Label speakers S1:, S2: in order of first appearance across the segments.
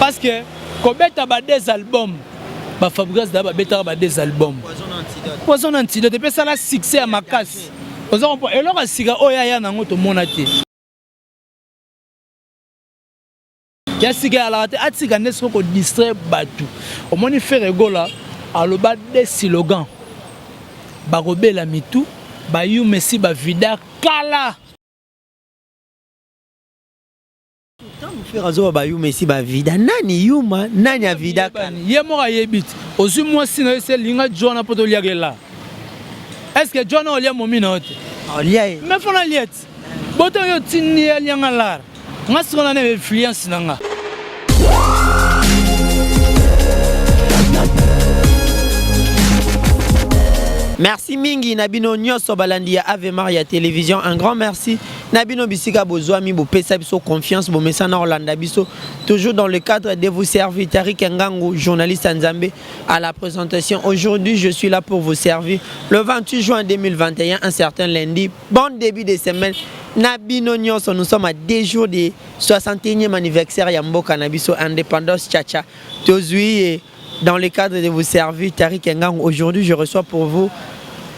S1: parce que kobeta ba des albums ba Fabregas da ba beta ba des albums poison antidote pe ça la succès à makasi ozo ko eloko sika oya ya nango to monate ya sika ala te atika nesko ko distraire batu o moni faire gola aloba des slogans ba robela mitu ba yu messi ba vida kala
S2: faire azo ba yu messi ba vida nani yuma nani a vida kala
S1: ye mo ayebit ozu moi sino ese linga jona poto liagela est-ce que jona olia momina ote
S2: olia
S1: me fona liet boto yo tini lianga lar ngasona ne influence nanga.
S2: Merci mingi Nabino Nyoso balandi ya Ave Maria Télévision. Un grand merci. Nabino Bisika Bozwami bo pesa biso confiance bo mesana Orlando biso toujours dans le cadre de vous servir Tariq Ngango journaliste Nzambe à la présentation. Aujourd'hui, je suis là pour vous servir le 28 juin 2021 un certain lundi. Bon début de semaine. Nabino Nyoso, nous sommes à 2 jours du 61e anniversaire Yamboka Nabiso Indépendance Tchacha. Tozui dans le cadre de vous servir Tariq Ngango. Aujourd'hui, je reçois pour vous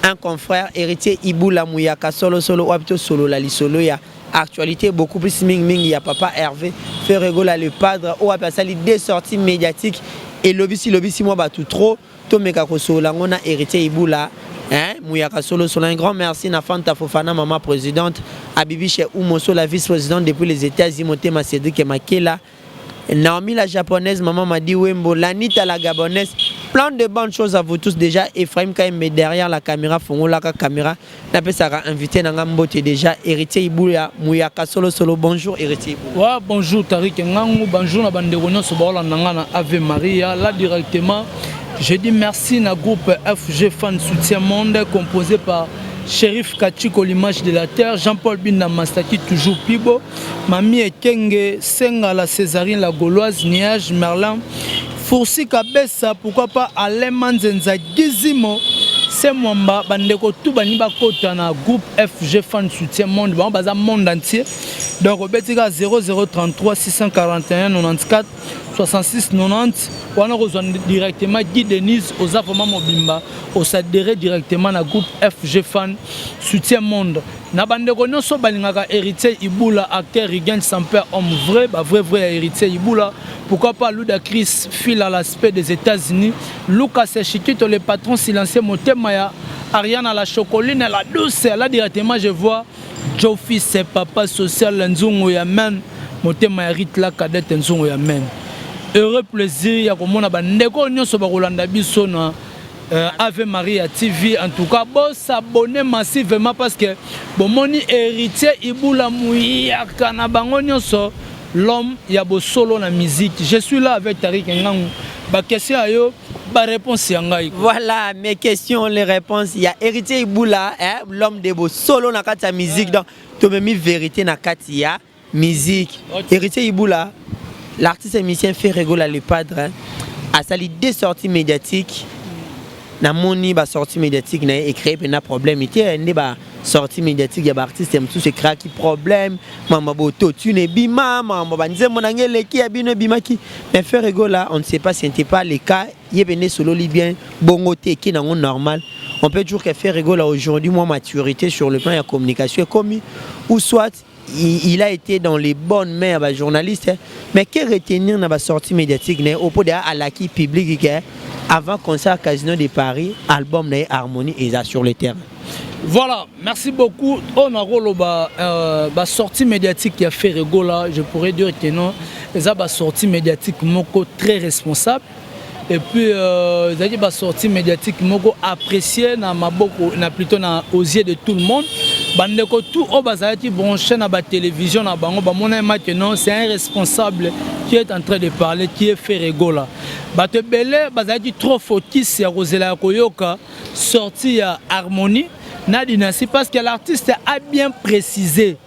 S2: un confrère héritier Iboula Mouyaka solo wapto solo la solo ya actualité beaucoup plus ming ya papa Hervé Ferregola le padre ou appelle ça les deux sorties médiatiques et lobby si moi tout trop to meka ko solo ngona héritier Iboula Mouyaka solo un grand merci na Fanta Fofana maman présidente Abibi chez Oumoso la vice-présidente depuis les États-Unis Motema Cédric Makela Naomi la japonaise, maman m'a dit Wembo, Lanita la gabonaise, plein de bonnes choses à vous tous déjà. Ephraim Kaim derrière la caméra, Fongo la caméra, n'a sera invité Nangambote déjà, héritier Ibouya, Mouyaka solo, bonjour héritier Ibouya.
S1: Ouais, bonjour Tariq Ngango, bonjour la bande de Rono, Sobaola Nangana Ave Maria, là directement, je dis merci na groupe FG Fan Soutien Monde, composé par Shérif Kachiko, l'image de la terre, Jean-Paul Binda Mastaki, toujours Pibo, Mami Ekenge, Senga la Césarine, la Gauloise, Niage, Merlin, Foursi Kabessa, pourquoi pas Alain Manzenza, Gizimo, c'est Mwamba, Bandeko, tout Baniba Kota, na groupe FG Fan Soutien Monde, Baza Monde entier. Donc, au Betika 0033 641 94 66 90, on a rejoint directement Guy Denise aux Afoma Mobimba, au s'adhérer directement à groupe FG Fan Soutien Monde. Na bande kono so balingaka héritier Iboula acteur Rigan sans père homme vrai, vrai héritier Iboula. Pourquoi pas Ludacris file à l'aspect des États-Unis, Lucas Chiquito le patron silencieux Motemaya, Ariane à la chocoline à la douce, là directement je vois Joe fils et papa social Nzungu Yamen, Motemaya Ritla cadette Nzungu Yamen. Heureux plaisir ya komona bandeko nyonso ba kolanda biso na Ave Maria TV. En tout cas, bon s'abonner massivement parce que bon moni héritier Iboula Mouyaka na bango nyonso l'homme ya bo solo na musique. Je suis là avec Tariq Ngango. Ba question ayo ba réponse yangai.
S2: Voilà mes questions, les réponses. Il y a héritier Iboula, l'homme de bo solo na kati ya musique donc to memi vérité na kati ya musique. Héritier Iboula, l'artiste et musicien Ferregola le padre a sali 2 sorties médiatiques. Na moni ba sortie médiatique na écrit pe na problème était ne ba sortie médiatique ya ba artiste m tout se craque qui problème mama boto tu ne bima mama ba nzembo na ngele ki ya bino bimaki mais Ferregola on ne sait pas si c'était pas le cas il venait solo libyen bongoté qui na normal on peut dire que Ferregola aujourd'hui moi maturité sur le plan de la communication est commis ou soit il a été dans les bonnes mains à journaliste mais que retenir dans la sortie médiatique au pot de à l'acquis public avant concert Casino de Paris album de Harmonie et ça sur le terrain.
S1: Voilà, merci beaucoup. On a la sortie médiatique qui a fait Ferregola, je pourrais dire que non, ça la sortie médiatique moko très responsable. Et puis la sortie médiatique moko appréciée na maboko na plutôt na aux yeux de tout le monde. Bandeko tout au bazati branché na ba télévision na bango ba mona maintenant c'est un responsable qui est en train de parler qui est Ferregola. Bato belé bazati trop focus ya Rosela Koyoka sorti à Harmonie na dynastie parce que l'artiste a bien précisé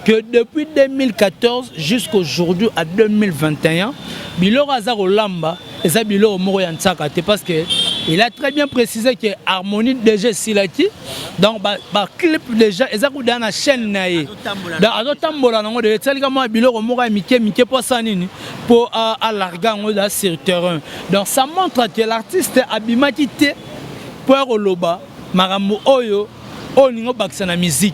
S1: que depuis 2014 jusqu'aujourd'hui à 2021 Biloro Azaro Lamba et ça Biloro Moro Yansaka parce que Il a très bien précisé que Harmonie déjà Silaki. Donc, clip déjà, ils ont dans la chaîne. Dans Tambola, on a dit que Biloko Mora Mike pour Sanini pour à l'argan sur terrain. Donc, ça montre que l'artiste a bimatité pour Oloba, Marambo Oyo, Oningo Baksana musique.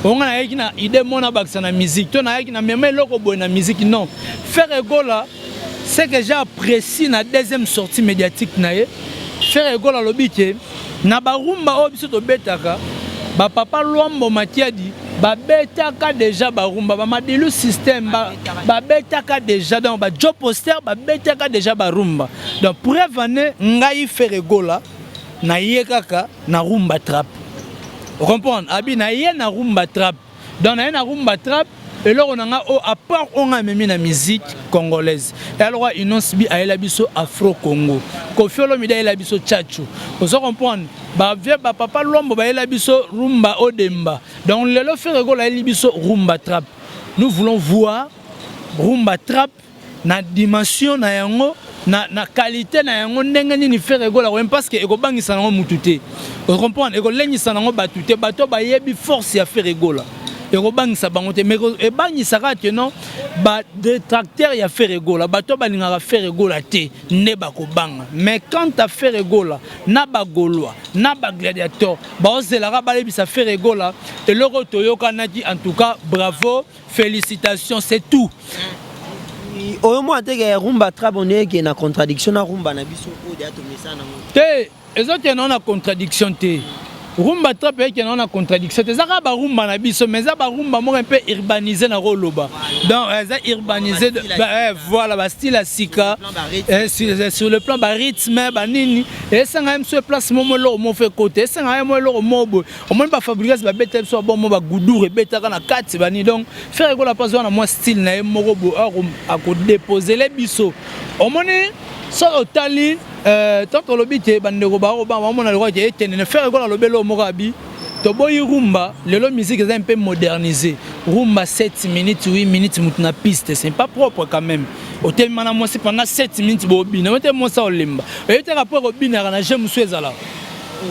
S1: On a une idée mon Baksana musique. On a une même logo bonne musique. Non, faire Egola, c'est que j'apprécie la deuxième sortie médiatique. Faire Egola lobike na barumba obiso to betaka ba papa Luambo Matiadi ba betaka déjà barumba ba madelu système ba betaka déjà donc ba job poster ba betaka déjà barumba donc pour revenir ngai faire Egola na yekaka na rumba trap vous comprenez abi na ye na rumba trap donc na rumba trap. Et là, on a à part on a même la musique congolaise. Et alors, il nous subi à l'habisso Afro-Congo. Kofi Olomide à l'habisso Tchatchou. Vous comprenez? Bah, vieux papa Luambo à l'habisso Rumba Odemba. Donc, le fait rigolo à l'habisso Rumba Trap. Nous voulons voir Rumba Trap na dimension na yango na qualité na yango ndenge ni faire rigolo parce que eko bangisa nango mutute. Vous comprenez? Eko lengisa nango batute bato ba yebi force ya faire rigolo. Et Robang Sabangote, mais Ebang Sara que non, détracteur y a fait rigola, bateau balingara fait rigola té, neba kobanga. Mais quand t'as fait rigola, naba gaulois, naba gladiateur, baozelara balebi ça fait rigola, et le rotoyo kanadi en tout cas, bravo, félicitations, c'est tout.
S2: Au moins, tu rumba trabonné qui est en contradiction na rumba na biso ou de atomisa na mo.
S1: Té, les autres n'ont pas contradiction té. Rumba trap est en a contradiction. C'est ça que rumba na biso, mais ça rumba moi un peu urbanisé na roloba. Donc ça urbanisé, voilà, ba style à sika, sur le plan ba rythme, ba nini. Et ça même sur place momo lo mo fait côté, ça même lo mobo. Au moins ba fabriquer ba bête so bon mo ba goudou et bête na 4 ba ni donc faire ko la pas na moi style na morobo à ko déposer les biso. Au moins so otali tant que l'obité bandeko ba mona le roi qui est ne faire quoi le belo morabi to boy rumba le musique est un peu modernisé rumba 7 minutes 8 minutes mutna piste c'est pas propre quand même hôtel mana moi c'est pendant 7 minutes bobina hôtel moi ça olimba et tu rapport robina na j'aime souezala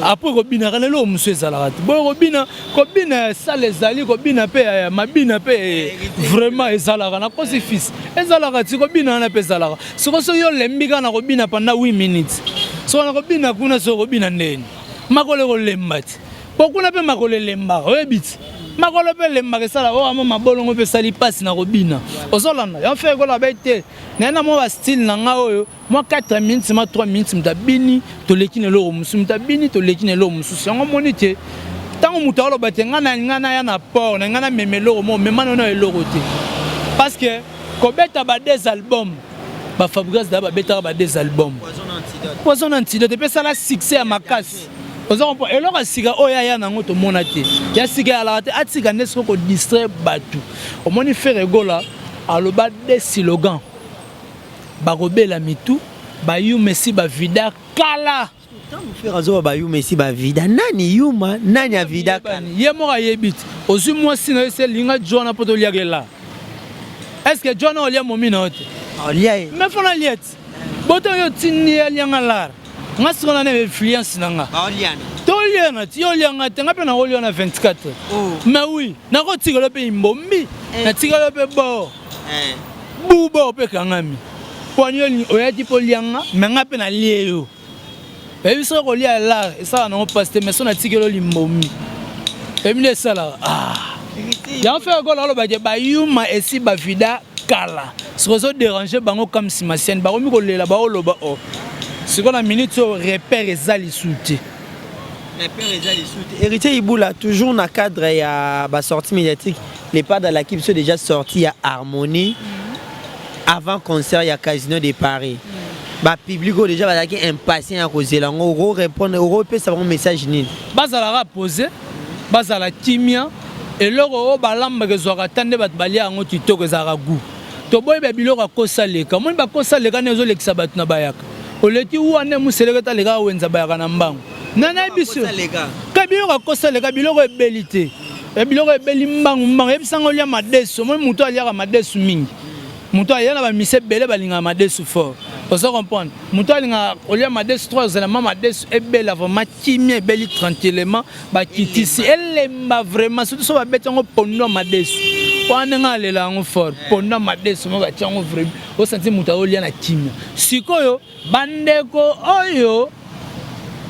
S1: après robina kana lo musezala bo robina kobina ça les ali kobina pe mabina pe vraiment ezala kana cause fils ezala ti kobina na pe ezala so so yo lembi kana robina pendant 8 minutes so na robina kuna so robina ndeni makole ko lembati pokuna pe makole lemba oyebiti makole pe lemba ke sala o ama mabolongo pe sali passe na robina ozolanda ya fait ko la bête nena mo ba style na nga oyo moi 4 minutes ma 3 minutes mutabini to lekine lo musu mutabini to lekine lo musu sango monite tango mutalo batenga na ngana ya na port na ngana memelo mo memano na elorote parce que kobeta ba des albums ba Fabrice da ba beta ba des albums poison antidote pe sala succès à makasi ozompo eloko sika oya ya nango to monate ya sika ala te atika nesko ko distraire batu omoni faire rigola aloba des slogans barobela mitu bayu messi ba vida kala
S2: tant faire azo bayu messi ba vida nani yuma nani a vida kala
S1: ye mo yebit ozu moi sino se linga jona poto liagela est-ce que jona olia momina ote
S2: olia
S1: me fona liet boto yo tini alianga lar ngasi kona ne influence nanga
S2: ba oliana
S1: to oliana ti olianga tenga pe na oliana 24 mais oui na ko tigolo pe imbombi na tigolo pe bo bubo pe kangami Poignol oyati polianga menga pe na lieyo ebiso ko lia la ça non passer mais son atikelo limbomi emine sala ya fait ko lo ba je ba yuma esi ba vida kala so déranger bango comme si masienne ba komi ko lela ba oloba o c'est qu'on a minute repère ezali souté
S2: Héritier Iboula toujours dans cadre ya ba sortie médiatique les pas dans l'équipe sont déjà sortis à Harmonie. Avant concert, il y a Casino de Paris. Le public est déjà impatient à causer. On va répondre, on va faire un message.
S1: Bazala posé, bazala timia, et là on va l'amba que soit attendé bat balia en otito que ça ragout. Toboy babilo ka kosa leka, moi ba kosa leka nezo leksa bat na bayaka. Oleti ou ane museleka leka wenza bayaka na mbango. Nana biso. Kabilo ka kosa leka bilo ko belité. E bilo ko beli mbango mbango e bisango lia madeso, moi muto alia ka madeso mingi. Muto ayana ba mise belé balinga madesu fort. Vous comprenez? Moutalinga, au lieu de 3 éléments, est belle vraiment, timide, belle tranquillement, qui ici, elle est vraiment, surtout sur la bête, on pendant ma déçu. Pendant aller là, on fort, pendant ma déçu, on va tiens, on vraiment, au senti moutalinga, na timide. Si quoi, bandeko, oyo,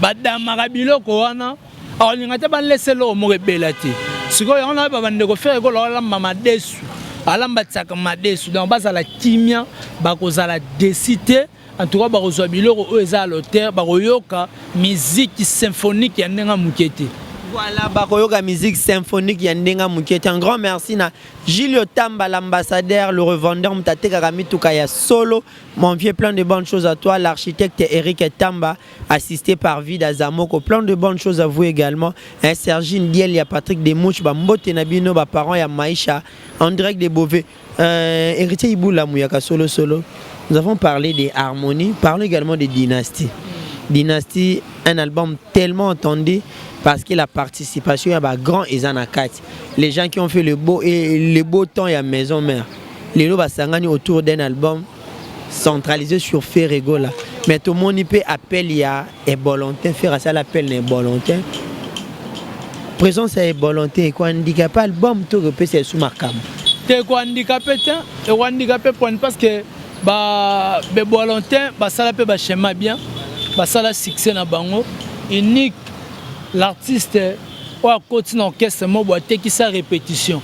S1: badamagabilo, koana, alors il n'y a pas de laisser l'eau, mon rebellati. Si quoi, on a pas bandeko faire, on a la maman déçu. Alamba tsaka madesu donc bazala timia bakozala décité en tout cas bakozwa biloko eza l'auteur bakoyoka musique symphonique ya ndenga mukete.
S2: Voilà, bakoyoka musique symphonique ya ndenga mukete. Un grand merci na Gilio Tamba, l'ambassadeur, le revendeur Mtate Karamituka ya solo. Mon vieux, plein de bonnes choses à toi. L'architecte Eric Tamba, assisté par Vida Zamoko. Plein de bonnes choses à vous également. Sergine Diel, il y a Patrick Demouche, Mbote Nabino, parents, il y a Maïcha, en direct des Beauvais. Héritier Iboula Mouyaka solo. Nous avons parlé des harmonies, parlons également des dynasties. Dynastie, un album tellement entendu parce que la participation est à grand et zanakati. Les gens qui ont fait le beau temps et à maison mère. Les gens qui autour d'un album centralisé sur Ferregola. Mais tout le monde peut appeler il y a Ebolontin, faire ça l'appel Ebolontin. Présence à Ebolontin et quoi handicapé album tout repère c'est sous marquable.
S1: T'es quoi handicapé et handicapé parce que bah Ebolontin bah ça la peut bah schéma bien. Bah ça la succès na bango unique l'artiste ou à côté d'orchestre mo boité qui sa répétition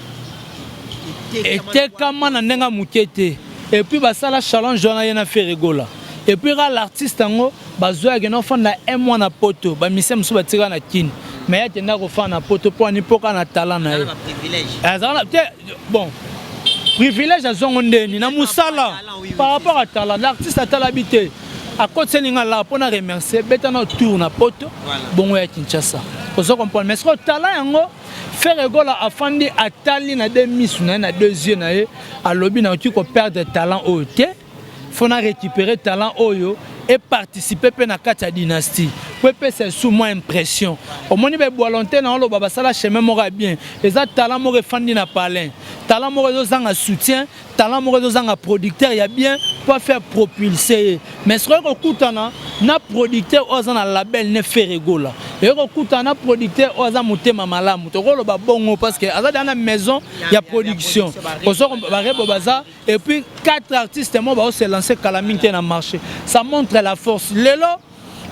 S1: et comment na ndenga mukete et puis bah ça la challenge on a fait rigola et puis l'artiste ngo bazwa que no fanda un mois na poto ba mise musu batira na kin mais ya tenda ko fanda na poto pour ni poka na talent na privilège bon privilège à zongo ndeni na musala par rapport à talent l'artiste a talabité à côté de là pour remercier betana tour na poto bongo ya Kinshasa vous comprenez mais ce talent yango faire rigola afandi atali na deux miss na deux yeux na ye a lobby na tu ko perdre talent au té faut na récupérer talent oyo et participer pe na kata dynastie pour pe c'est sous moins impression au moni be volonté na lo baba sala chemin mora bien les talent mo refandi na palin talent mo rezo zanga soutien talent mo rezo zanga producteur ya bien pour faire propulser mais ce que kutana na producteur oza na label ne fait rigola et ko kutana producteur oza motema malamu to ko lo ba bongo parce que aza dans la maison il y a production ozo ba rebo baza et puis 4 artistes mo ba se lancer calamité na marché ça montre la force lelo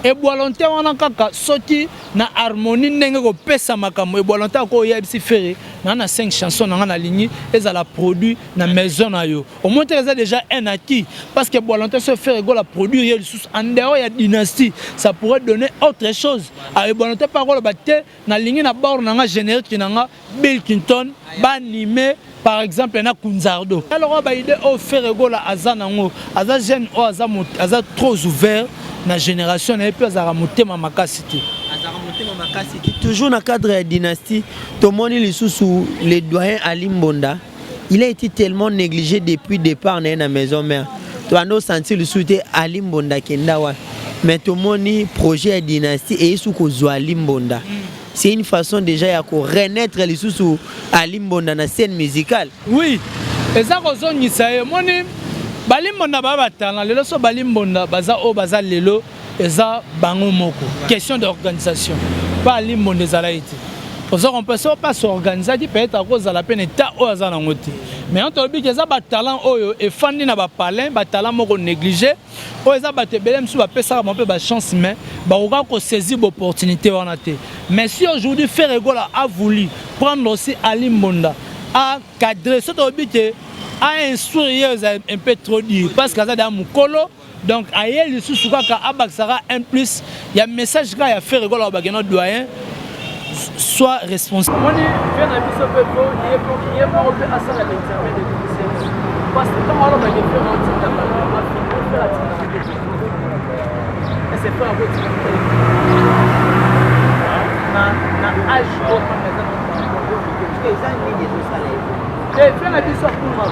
S1: et volonté wana kaka soti na harmonie ndenge ko pesa makambo et volonté ko yebisi feré na 5 chansons na ligne et à la produit na maison na yo au moins ça déjà un acquis parce que volonté se faire go la produire en dehors ya dynastie ça pourrait donner autre chose à volonté parole batte na ligne na bord na générique na Bill Clinton ba animé par exemple na Kunzardo alors ba idée au faire go la azanango aza jeune o aza trop ouvert na génération et puis azara motema makasité
S2: toujours dans le cadre de la dynastie tout le monde sous les doyens Ali Mbonda il a été tellement négligé depuis le départ dans la maison mère tu as senti le soutien Ali Mbonda kendawa mais tout le monde projet de dynastie et sous Ali Mbonda c'est une façon déjà de renaître les sous Ali Mbonda dans la scène musicale
S1: oui et ça résonne ça moni Balimbonda babatana lelo so balimbonda baza o baza lelo eza bango moko question d'organisation pas limbonda ezala ite ozo on peut pas s'organiser dit peut-être à cause de la peine état o aza na ngoti mais on tobi que eza ba talent oyo e fandi na ba palin ba talent moko négligé o eza ba tebelem su ba pesa ba peu ba chance mais ba oka ko saisir l'opportunité wana te mais si aujourd'hui faire rigola a voulu prendre aussi Alimbonda à cadrer ce tobi que a instruire un peu trop dur parce que ça dans mukolo donc ailleurs le sous ka abaksara un plus il y a message là il y a fait rigoler au bagano doyen soit responsable on est bien à biso peu il est pas repé à ça l'examen de lycée parce que quand on va faire un petit peu on fait la petite et c'est pas un peu na âge au les années de salaire et fait la biso pour moi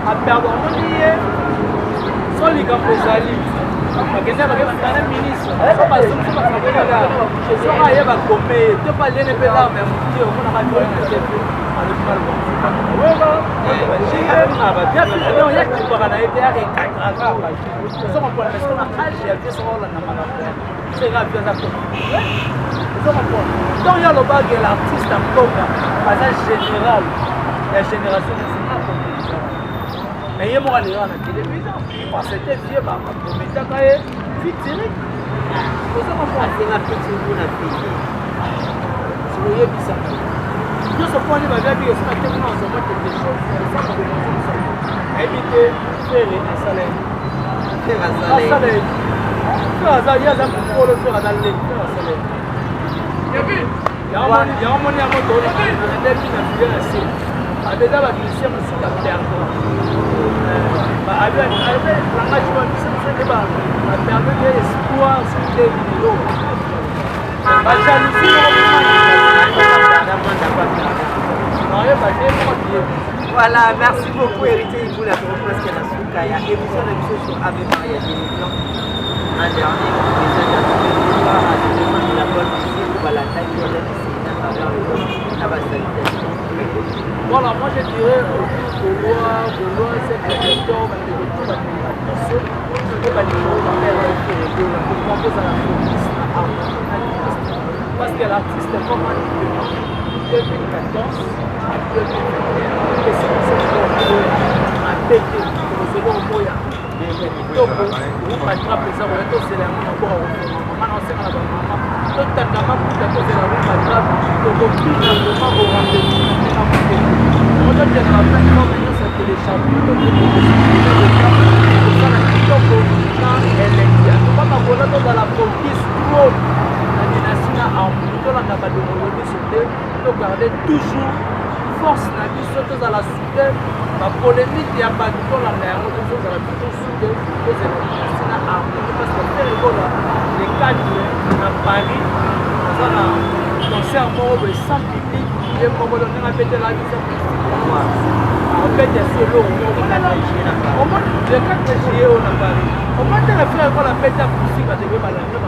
S1: à perdre on dit sans les gars posali bakenda bakena ministre so bazumzu bakabela chez soi ya bakome to pas les nepela mais on a Donc il y a le bas de l'artiste en Congo, pas général, la génération de mais il y a moi aller à la télévision, parce que c'était vieux, bah, mais t'as quand même vite tiré. Vous savez pourquoi c'est la petite boule à payer. Si vous voyez ça, nous sommes pas allés à la vie, c'est que nous avons quelque chose, ça va devenir ça. Éviter faire un salaire. Faire un salaire. Faire un salaire, il y a un peu de faire un salaire. Faire un salaire. Il y a un moyen à moto, il y a un début de bien assez. Avec la mission, c'est la perte. Avec l'engagement, c'est la perte d'espoir, c'est l'eau. La jalousie,
S2: voilà, merci beaucoup Héritier Ibou la parce qu'elle a su Kaya. Émission de l'émission sur Ave Maria Télévision. Un dernier message à tous les joueurs, à tous les gens de la bonne musique, pour la taille de la musique, à travers le monde, à la salutation.
S1: Voilà, moi je dirais Gaulois, c'est que les gens vont te retrouver à l'attention. Et va dire, on va faire un peu de la propose à la police, parce que l'artiste est comme un peu 2014 à 2021, et c'est un pété, c'est bon, moyen. Donc, on va attraper ça, on va tous les mains encore à maman, on sait qu'on a pas maman. Donc, ta maman, pour ta cause, elle a vu ma trappe, donc, on peut simplement vous rappeler. On doit bien la peine, quand maintenant, ça télécharge, donc, on ça, la question pour quand elle est bien. On va pas voler dans la police, trop. La dynastie a en plutôt la naba de Molobi sauté, donc garder toujours force la vie surtout à la soudée, la polémique il y a pas de temps la mer, toujours à la plutôt soudée, parce que la dynastie a en parce que c'est les cadres à Paris, dans un concert mort sans public, il y a un moment donné à péter la vie sans public. On fait des solos, au moins le 4 juillet on a Paris. Au moins tu as fait encore la fête à Poussi, parce que maman est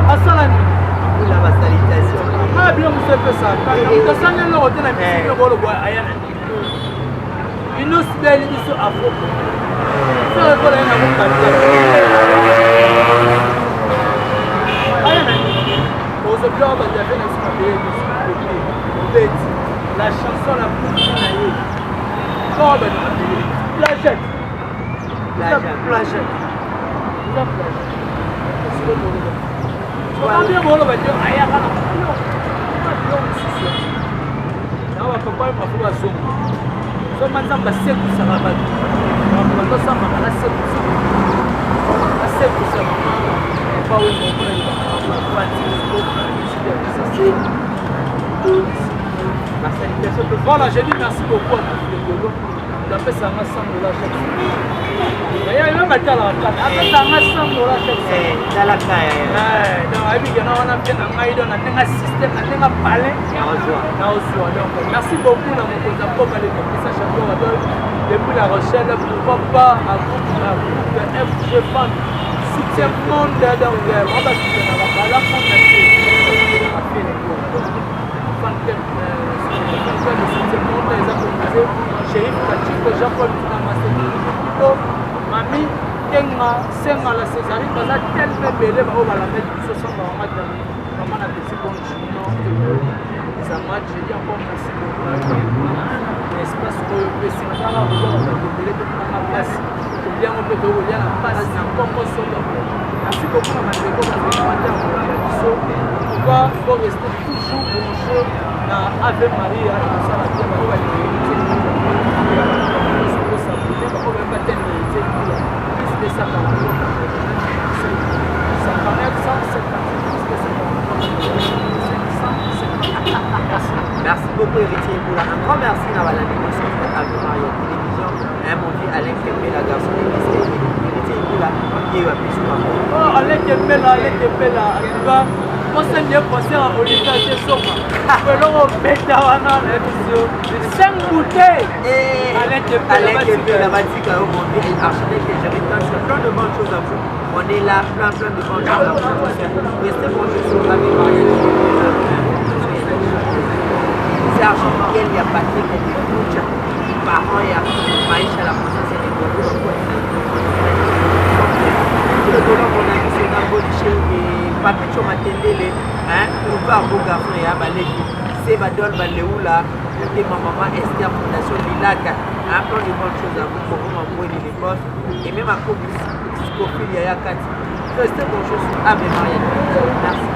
S1: Assalani.
S2: La salutation.
S1: Ah bien vous savez ça. Quand ça n'est pas la musique le bois ayana. Une autre belle émission afro. Ça va pas la musique. Ayana. Pour ce club il y avait une scandale la chanson la plus connue. Comme Plagette. Plagette. Bien bon, on va dire, aïe, non, on peut pas me faire ça. So maintenant, bah c'est tout ça va pas. On va ça, on va c'est tout ça. C'est tout ça. Et pas où on va pas voilà, j'ai dit merci beaucoup à tous les Gaulois. D'après ça, on a $100 chaque semaine. Il y a même à la après ça, on a $100 chaque semaine.
S2: Dans la caille.
S1: Donc, on a bien un système, on a parlé. Donc, merci beaucoup à mon cousin depuis La Rochelle. Pourquoi pas à groupe FG Fan soutien monde. Donc, on va soutenir la Chérif Kachiko, Jean-Paul Tinamassé, Mami, Kenga, Senga, la Césarine, parce que tellement belle, on va la mettre sur son moment. Maman a fait bon chinois, ça m'a dit encore merci beaucoup. L'espace où on peut s'y mettre, on va la place. Bien, on peut trouver la place, c'est encore pas sur le plan. Merci beaucoup à ma déco, parce que je m'attends à la il faut rester toujours branché dans Ave Maria, dans ça, la pierre, on va
S2: Merci. beaucoup Héritier Boula. Un grand merci à la négociation avec Maria Télévision. Mon vieux Alain Kembe, la garçon Héritier Boula, qui est appelé sur
S1: Oh, Alain Kembe là, tu vas. Moi, c'est bien passé à Olivia Tessoma. Pelon au Pétawana, 5 bouteilles.
S2: Alain Kembe, la Vatica, mon vieux architecte et géritant, c'est plein de bonnes choses à vous. On est là, plein de bonnes choses à vous. Restez branchés sur la Maria. Serge Miguel, il y a Patrick, il y a Koucha, parents, il y a Maïcha, la princesse, et les gros. Le dollar, on a vu ce Namboliché et Papicho Matendele, on va à Bogafre et à Baleki, c'est Badol Baleoula, et ma maman Esther Fondation Lilaga, un plan de bonnes choses à vous pour vous m'envoyer les boss, et même à Kobe, Scopil, Yaya Kati. Restez bonjour sur Ave Maria. Merci.